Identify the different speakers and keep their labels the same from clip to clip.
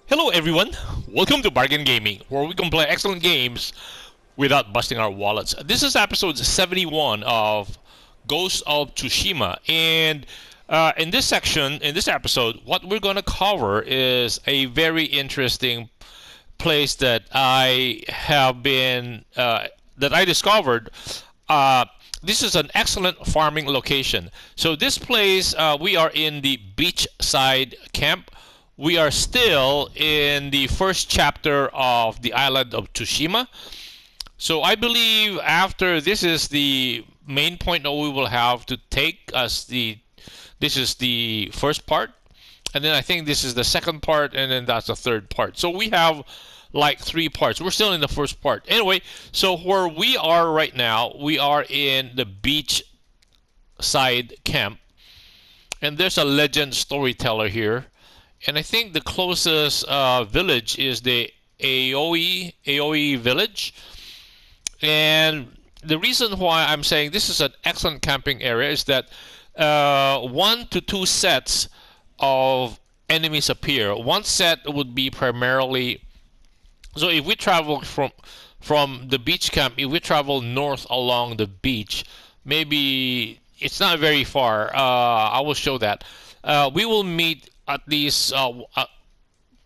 Speaker 1: Hello everyone, welcome to Bargain Gaming, where we can play excellent games without busting our wallets. This is episode 71 of Ghost of Tsushima, and in this section, in this episode, what we're going to cover is a very interesting place that I have been, that I discovered. This is an excellent farming location. So this place, we are in the beachside camp. We are still in the first chapter of the island of Tsushima. So I believe after this is the main point that we will have to take as this is the first part, and then I think this is the second part, and then that's the third part. So we have like three parts. We're still in the first part. Anyway, so where we are right now, we are in the beach side camp, and there's a legend storyteller here. And I think the closest village is the Aoi village. And the reason why I'm saying this is an excellent camping area is that 1 to 2 sets of enemies appear. One set would be primarily, so if we travel from the beach camp, if we travel north along the beach, maybe it's not very far. I will show that. We will meet at least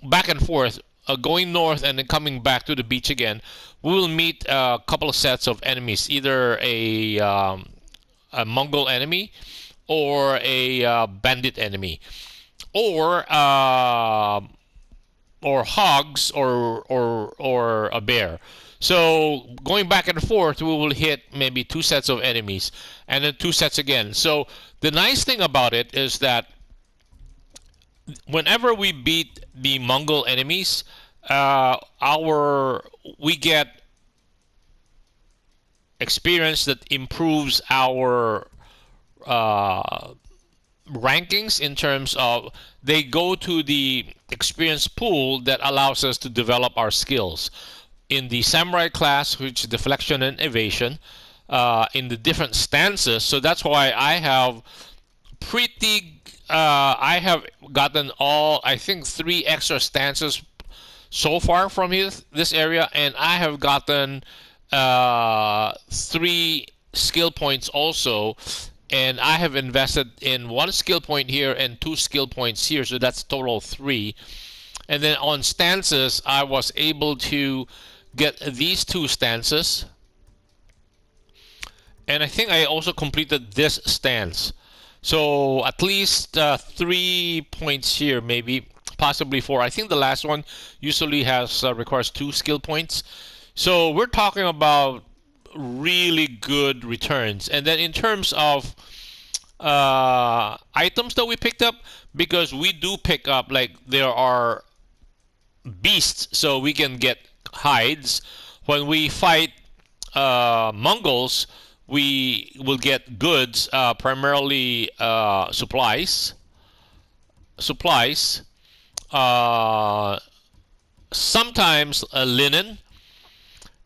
Speaker 1: back and forth, going north and then coming back to the beach again. We will meet a couple of sets of enemies, either a Mongol enemy or a bandit enemy, or hogs or a bear. So going back and forth, we will hit maybe 2 sets of enemies and then 2 sets again. So the nice thing about it is that whenever we beat the Mongol enemies, we get experience that improves our rankings in terms of they go to the experience pool that allows us to develop our skills in the samurai class, which is deflection and evasion, in the different stances. So that's why I have I have gotten I think 3 extra stances so far from this area, and I have gotten 3 skill points also, and I have invested in 1 skill point here and 2 skill points here, so that's total 3. And then on stances, I was able to get these 2 stances, and I think I also completed this stance. So at least 3 points here, maybe possibly 4. I think the last one usually requires 2 skill points. So we're talking about really good returns. And then in terms of items that we picked up, because we do pick up, like, there are beasts, so we can get hides. When we fight Mongols, we will get goods, primarily supplies, sometimes linen,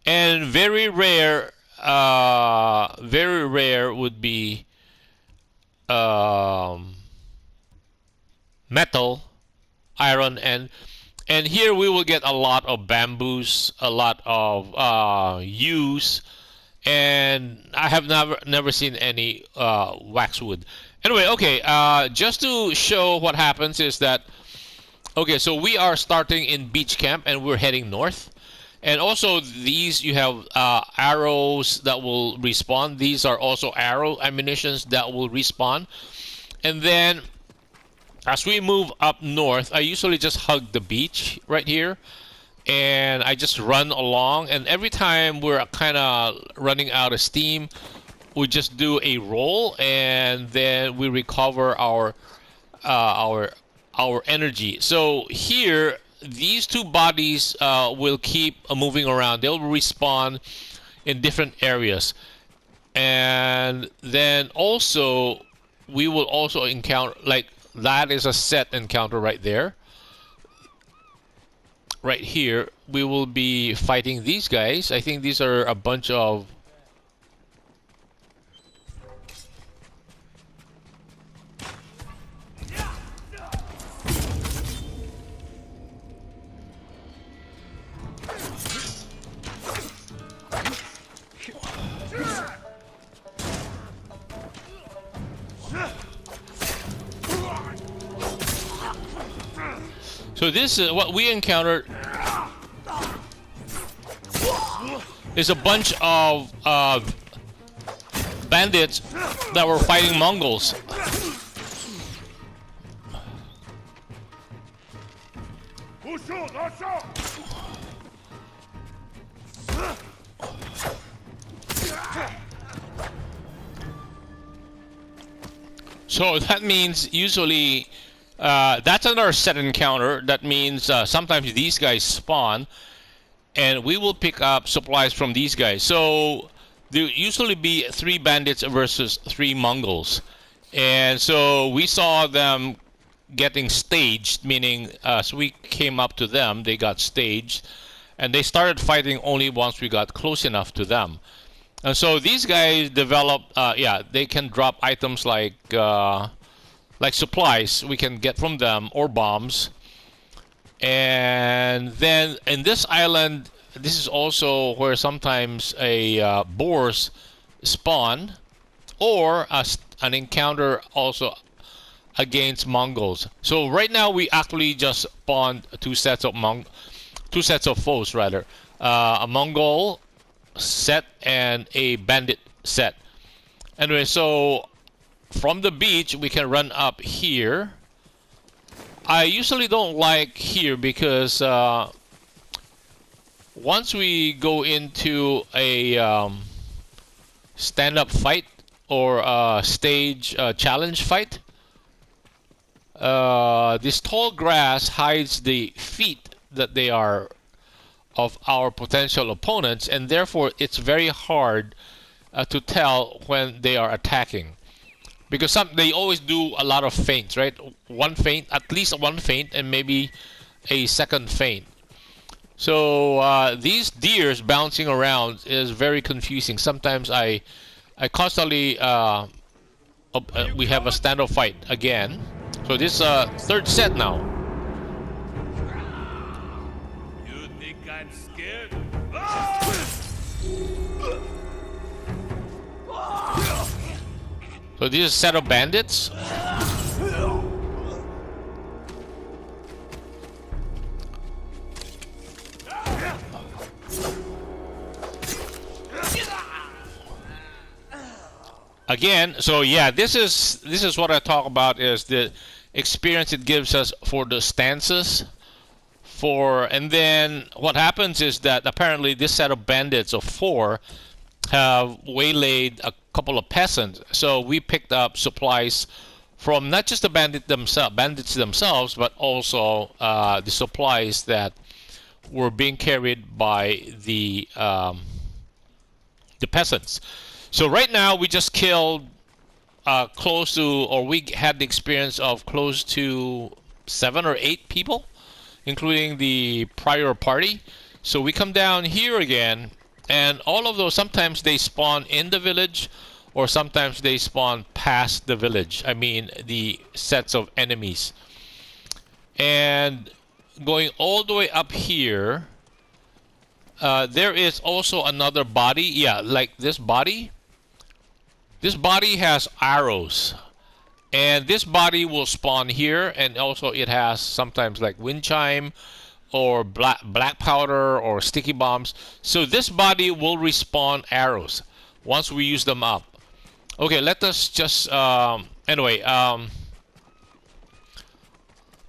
Speaker 1: and very rare would be metal, iron, and here we will get a lot of bamboos, a lot of yews, and I have never seen any waxwood. Anyway, okay, just to show what happens is that, okay, so we are starting in beach camp and we're heading north. And also these, you have arrows that will respawn. These are also arrow ammunitions that will respawn. And then as we move up north, I usually just hug the beach right here, and I just run along, and every time we're kind of running out of steam, we just do a roll, and then we recover our energy. So here, these 2 bodies will keep moving around. They'll respawn in different areas, and then also we will also encounter, like, that is a set encounter right there. Right here, we will be fighting these guys. I think these are a bunch of So this is what we encountered. Is a bunch of bandits that were fighting Mongols. So that means usually that's another set encounter. That means sometimes these guys spawn, and we will pick up supplies from these guys. So there usually be 3 bandits versus 3 Mongols, and so we saw them getting staged, meaning as we came up to them, they got staged, and they started fighting only once we got close enough to them. And so these guys developed, yeah, they can drop items like supplies we can get from them, or bombs. And then in this island, this is also where sometimes a boars spawn, or an encounter also against Mongols. So right now we actually just spawned two sets of foes rather, a Mongol set and a bandit set. Anyway, so from the beach we can run up here. I usually don't like here because once we go into a stand-up fight or a stage challenge fight, this tall grass hides the feet that they are of our potential opponents, and therefore it's very hard to tell when they are attacking, because they always do a lot of feints, right? One feint, at least one feint, and maybe a second feint. So these deers bouncing around is very confusing. Sometimes I constantly we have a standoff fight again. So this third set now.
Speaker 2: You think I'm scared?
Speaker 1: So this is a set of bandits. Again, so yeah, this is what I talk about, is the experience it gives us for the stances. And then what happens is that apparently this set of bandits of 4 have waylaid a couple of peasants. So we picked up supplies from not just the bandits themselves, but also the supplies that were being carried by the peasants. So right now we just killed close to, or we had the experience of close to 7 or 8 people, including the prior party. So we come down here again, and all of those, sometimes they spawn in the village, or sometimes they spawn past the village. I mean, the sets of enemies. And going all the way up here, there is also another body. Yeah, like this body. This body has arrows, and this body will spawn here, and also it has sometimes like wind chime or black powder or sticky bombs. So this body will respawn arrows once we use them up. Okay, let us just anyway,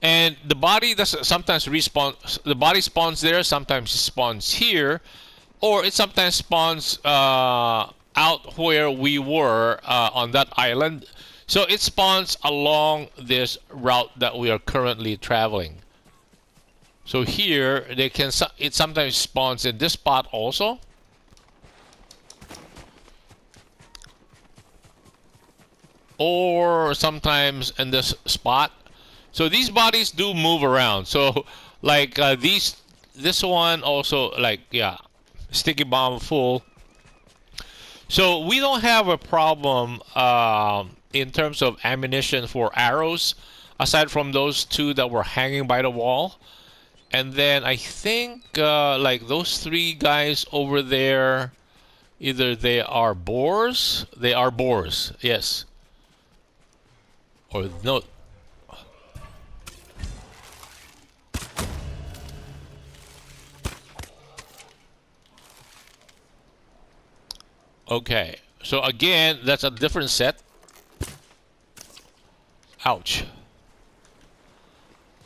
Speaker 1: and the body does sometimes respawn. The body spawns there, sometimes it spawns here, or it sometimes spawns out where we were on that island. So it spawns along this route that we are currently traveling. So here it sometimes spawns in this spot also. Or sometimes in this spot. So these bodies do move around. So like this one also, like, yeah, sticky bomb full. So we don't have a problem in terms of ammunition for arrows, aside from those 2 that were hanging by the wall. And then I think like those 3 guys over there, either they are boars. They are boars, yes. Or no. Okay. So again, that's a different set. Ouch.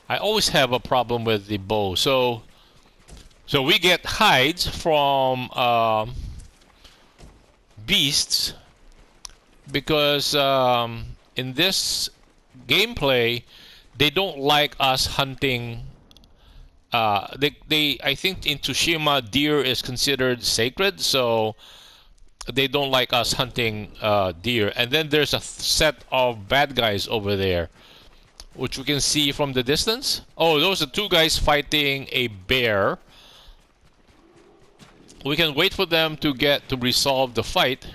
Speaker 1: I always have a problem with the bow. So we get hides from beasts because in this gameplay they don't like us hunting. I think in Tsushima deer is considered sacred, so they don't like us hunting deer. And then there's a set of bad guys over there, which we can see from the distance. Oh, those are two guys fighting a bear. We can wait for them to get to resolve the fight.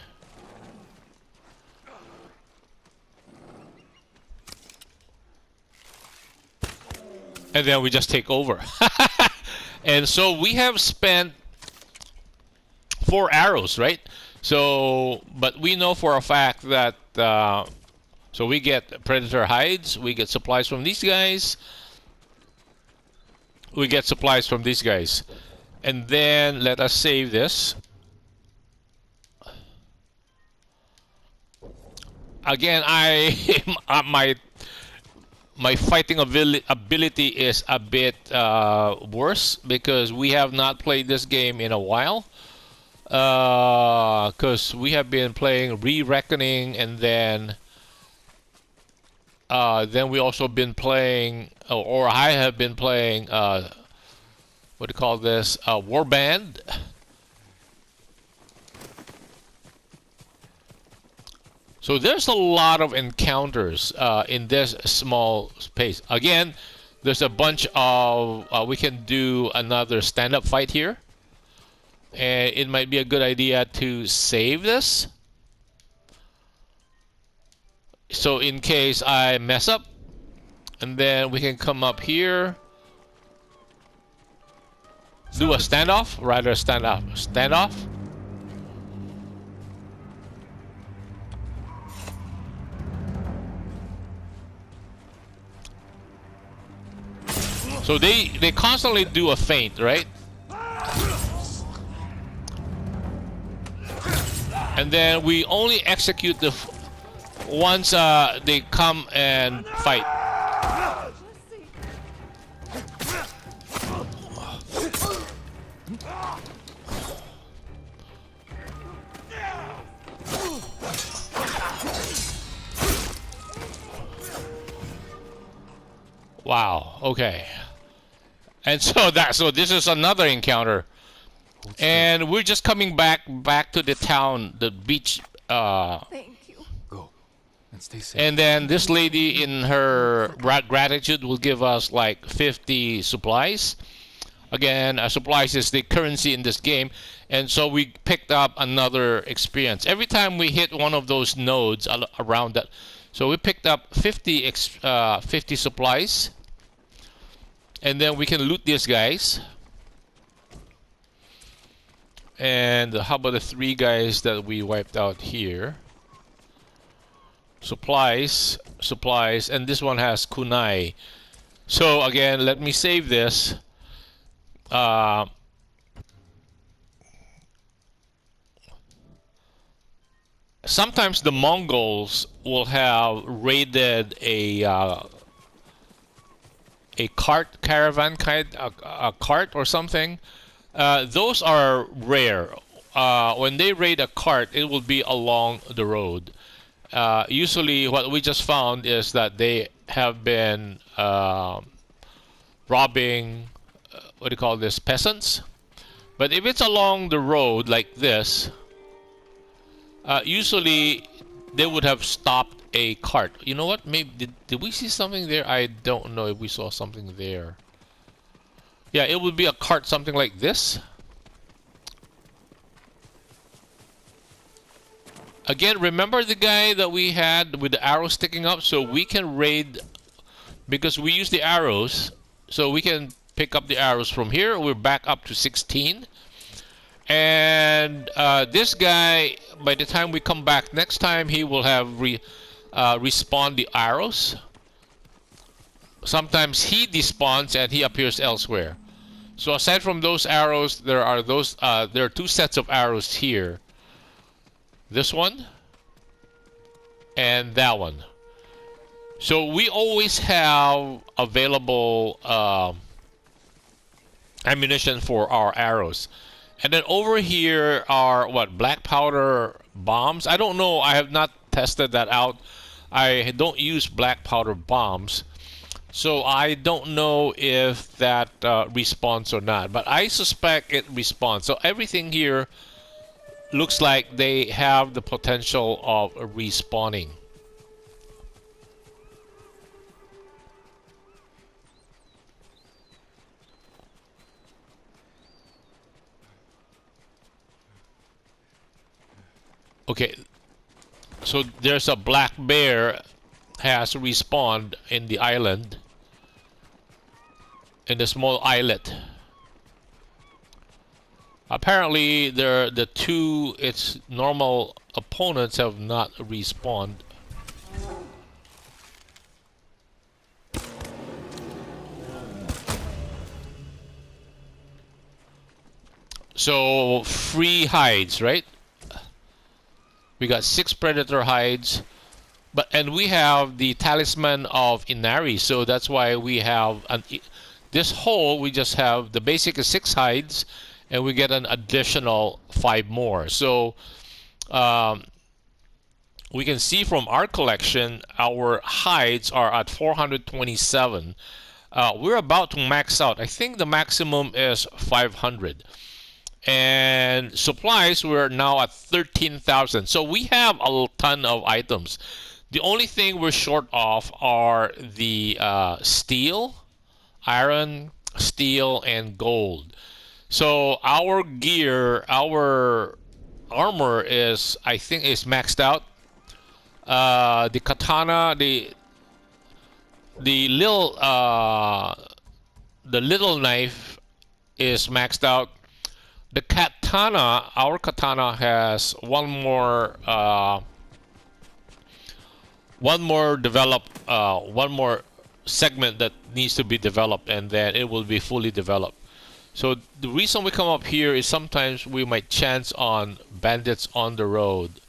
Speaker 1: And then we just take over. And so we have spent 4 arrows, right? So, but we know for a fact that so we get predator hides, we get supplies from these guys, we get supplies from these guys. And then let us save this. Again, my fighting ability is a bit worse because we have not played this game in a while. Because we have been playing Re-Reckoning, and then we also been playing, or I have been playing, what do you call this? Warband. So there's a lot of encounters in this small space. Again, there's a bunch of, we can do another stand-up fight here. And it might be a good idea to save this. So in case I mess up, and then we can come up here, do a standoff, rather standoff. So they constantly do a feint, right? And then we only execute the once they come and fight. Wow. Okay. And so this is another encounter. And we're just coming back to the town, the beach.
Speaker 3: Thank you.
Speaker 4: Go and stay safe.
Speaker 1: And then this lady, in her gratitude, will give us like 50 supplies. Again, supplies is the currency in this game, and so we picked up another experience every time we hit one of those nodes around that. So we picked up 50 supplies, and then we can loot these guys. And how about the 3 guys that we wiped out here? Supplies, and this one has kunai. So again, let me save this. Sometimes the Mongols will have raided a caravan kind, a cart or something. Those are rare. When they raid a cart, it will be along the road. Usually what we just found is that they have been robbing, what do you call this, peasants. But if it's along the road like this, usually they would have stopped a cart. You know what? Maybe did we see something there? I don't know if we saw something there. Yeah, it would be a cart, something like this. Again, remember the guy that we had with the arrow sticking up? So we can raid, because we use the arrows, so we can pick up the arrows from here. We're back up to 16. And this guy, by the time we come back next time, he will have respawned the arrows. Sometimes he despawns and he appears elsewhere. So aside from those arrows, there are 2 sets of arrows here. This one and that one. So we always have available ammunition for our arrows. And then over here are what, black powder bombs? I don't know. I have not tested that out. I don't use black powder bombs, so I don't know if that responds or not. But I suspect it responds. So everything here looks like they have the potential of respawning. Okay, so there's a black bear has respawned in the island, in the small islet. Apparently, the two its normal opponents have not respawned. So free hides, right? We got 6 predator hides, and we have the talisman of Inari, so that's why we have this hole. We just have the basic is 6 hides, and we get an additional 5 more. So we can see from our collection, our hides are at 427. We're about to max out. I think the maximum is 500. And supplies, we're now at 13,000. So we have a ton of items. The only thing we're short of are the steel, iron, steel, and gold. So our gear, our armor is, I think, is maxed out. The katana, the little knife is maxed out. The katana, our katana has one more segment that needs to be developed, and then it will be fully developed. So the reason we come up here is sometimes we might chance on bandits on the road,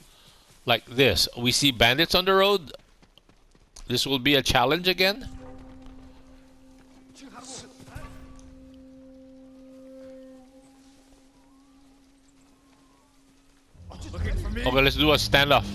Speaker 1: like this. We see bandits on the road. This will be a challenge again. Okay, let's do a standoff.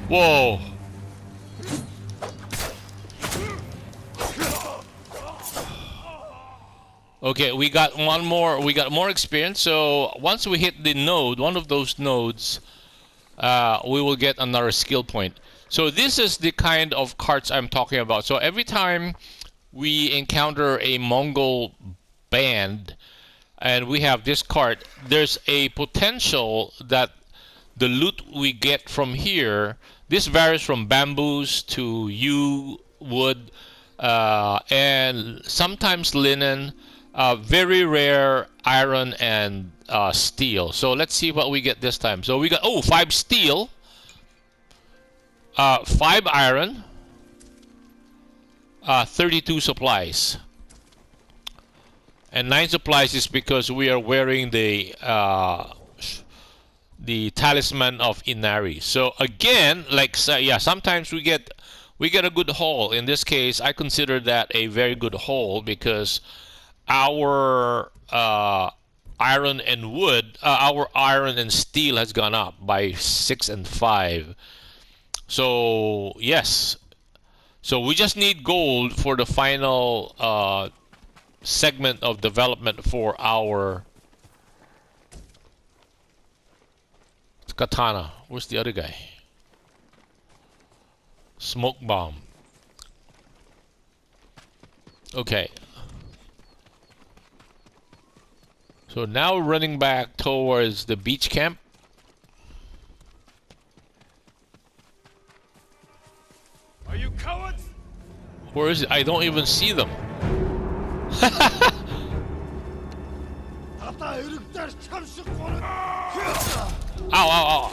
Speaker 1: Whoa. Okay, we got one more. We got more experience. So once we hit the node, one of those nodes, we will get another skill point. So this is the kind of carts I'm talking about. So every time we encounter a Mongol band and we have this cart, there's a potential that the loot we get from here, this varies from bamboos to yew wood, and sometimes linen, very rare iron and steel. So let's see what we get this time. So we got 5 steel, 5 iron, 32 supplies, and 9 supplies is because we are wearing the talisman of Inari. So again, like yeah, sometimes we get a good haul. In this case, I consider that a very good haul because our iron and wood, our iron and steel has gone up by 6 and 5. So yes, so we just need gold for the final segment of development for our katana. Where's the other guy? Smoke bomb. Okay. So now we're running back towards the beach camp.
Speaker 2: Are you cowards?
Speaker 1: Where is it? I don't even see them. Ow, ow, ow.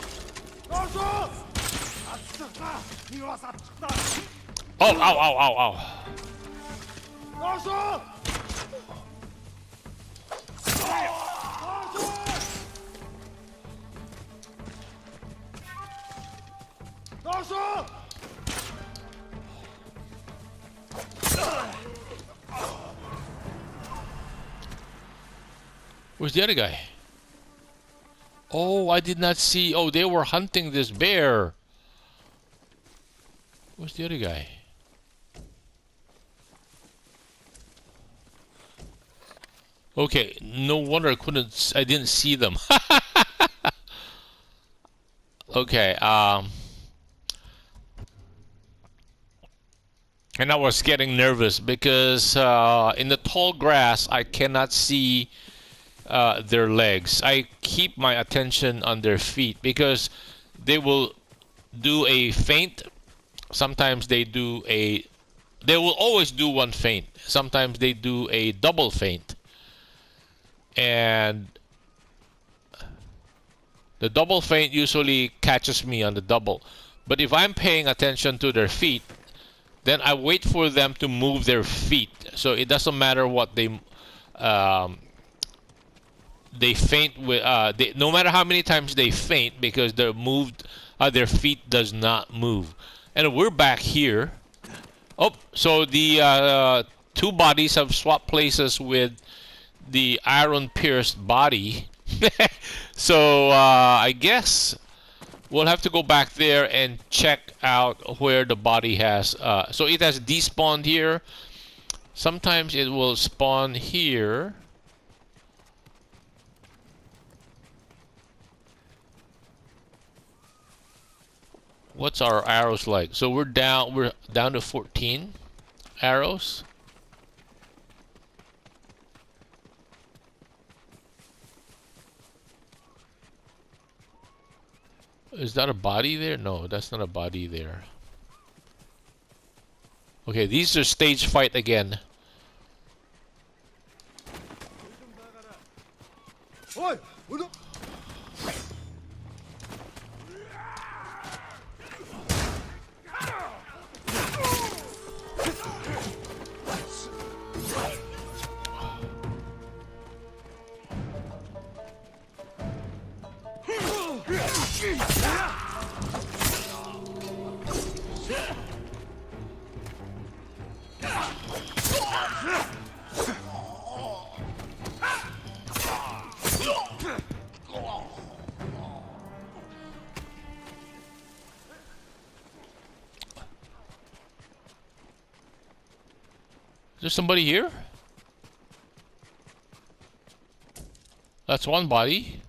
Speaker 1: Oh, ow, ow, ow, ow. Where's the other guy? Oh, I did not see. Oh, they were hunting this bear. Where's the other guy? Okay, no wonder I didn't see them. Okay, and I was getting nervous because in the tall grass I cannot see their legs. I keep my attention on their feet because they will do a feint. Sometimes they will always do one feint. Sometimes they do a double feint. And the double feint usually catches me on the double. But if I'm paying attention to their feet, then I wait for them to move their feet. So it doesn't matter what they feint with. No matter how many times they feint, because their feet does not move. And we're back here. Oh, so the two bodies have swapped places with the iron-pierced body. So I guess we'll have to go back there and check out where the body has. So it has despawned here. Sometimes it will spawn here. What's our arrows like? So we're down to 14 arrows. Is that a body there? No, that's not a body there. Okay, these are stage fight again. Is there somebody here? That's one body.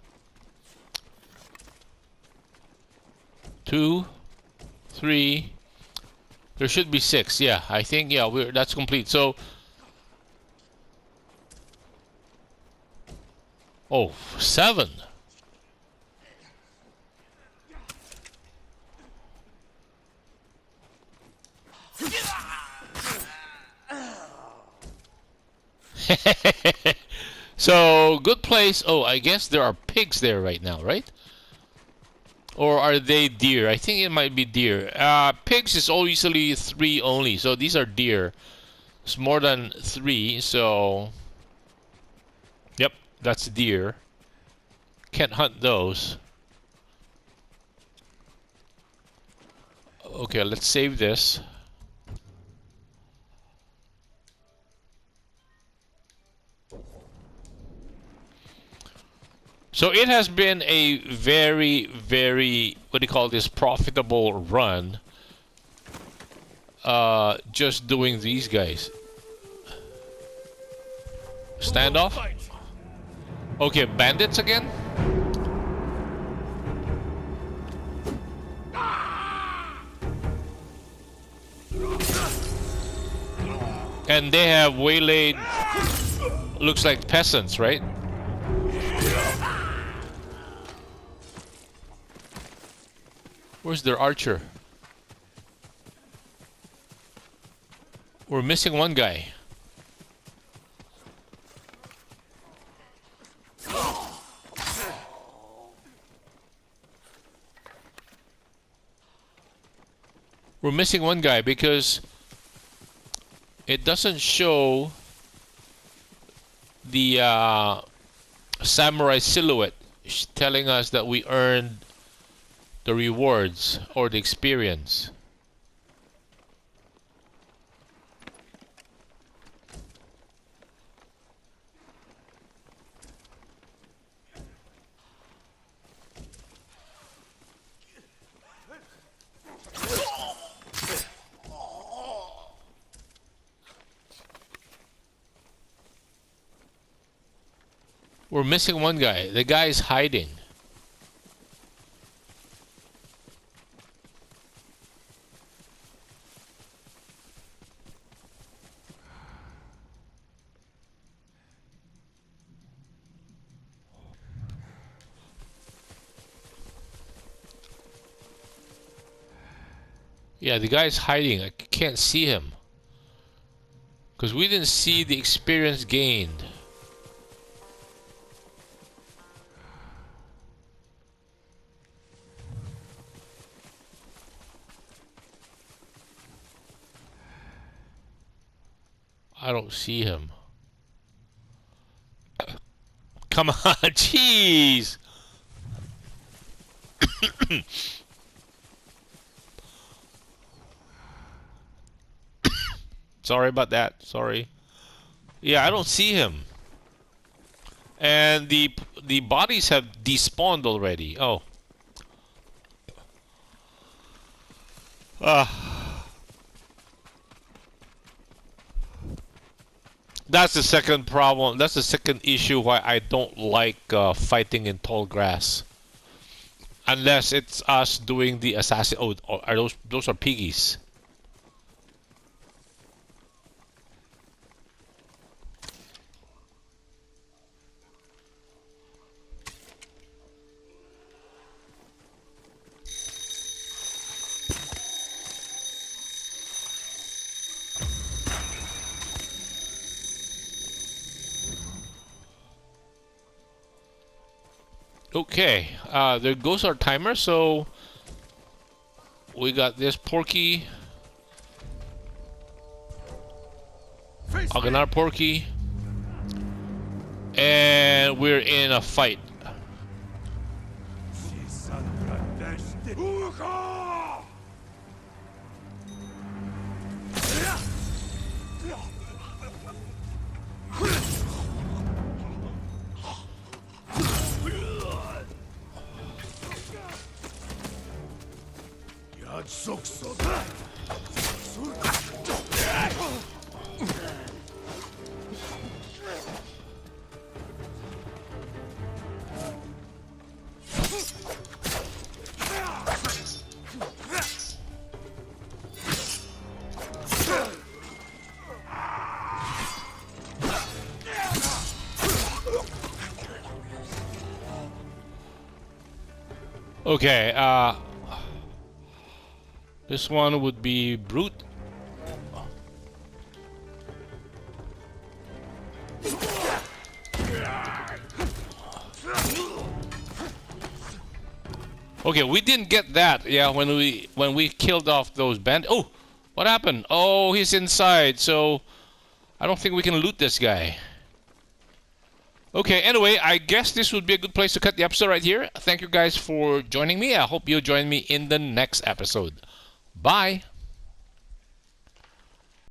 Speaker 1: 2, 3. There should be 6. Yeah, I think that's complete. So, oh, 7. So, good place. Oh, I guess there are pigs there right now, right? Or are they deer? I think it might be deer. Pigs is usually 3 only, so these are deer. It's more than 3, so... Yep, that's deer. Can't hunt those. Okay, let's save this. So it has been a very, very, what do you call this, profitable run. Just doing these guys. Standoff? Okay, bandits again? And they have waylaid, looks like peasants, right? Where's their archer? We're missing one guy. We're missing one guy because it doesn't show the samurai silhouette telling us that we earned the rewards or the experience. We're missing one guy. The guy is hiding. Yeah, the guy's hiding. I can't see him. Because we didn't see the experience gained. I don't see him. Come on, jeez. Sorry about that. Sorry. Yeah, I don't see him. And the bodies have despawned already. Oh. That's the second problem. That's the second issue why I don't like fighting in tall grass. Unless it's us doing the assassin. Oh, are those are piggies? Okay, there goes our timer. So we got this Porky, another Porky, and we're in a fight. Okay, this one would be Brute. Okay, we didn't get that. Yeah, when we killed off those bandits. Oh, what happened? Oh, he's inside. So I don't think we can loot this guy. Okay, anyway, I guess this would be a good place to cut the episode right here. Thank you guys for joining me. I hope you'll join me in the next episode. Bye.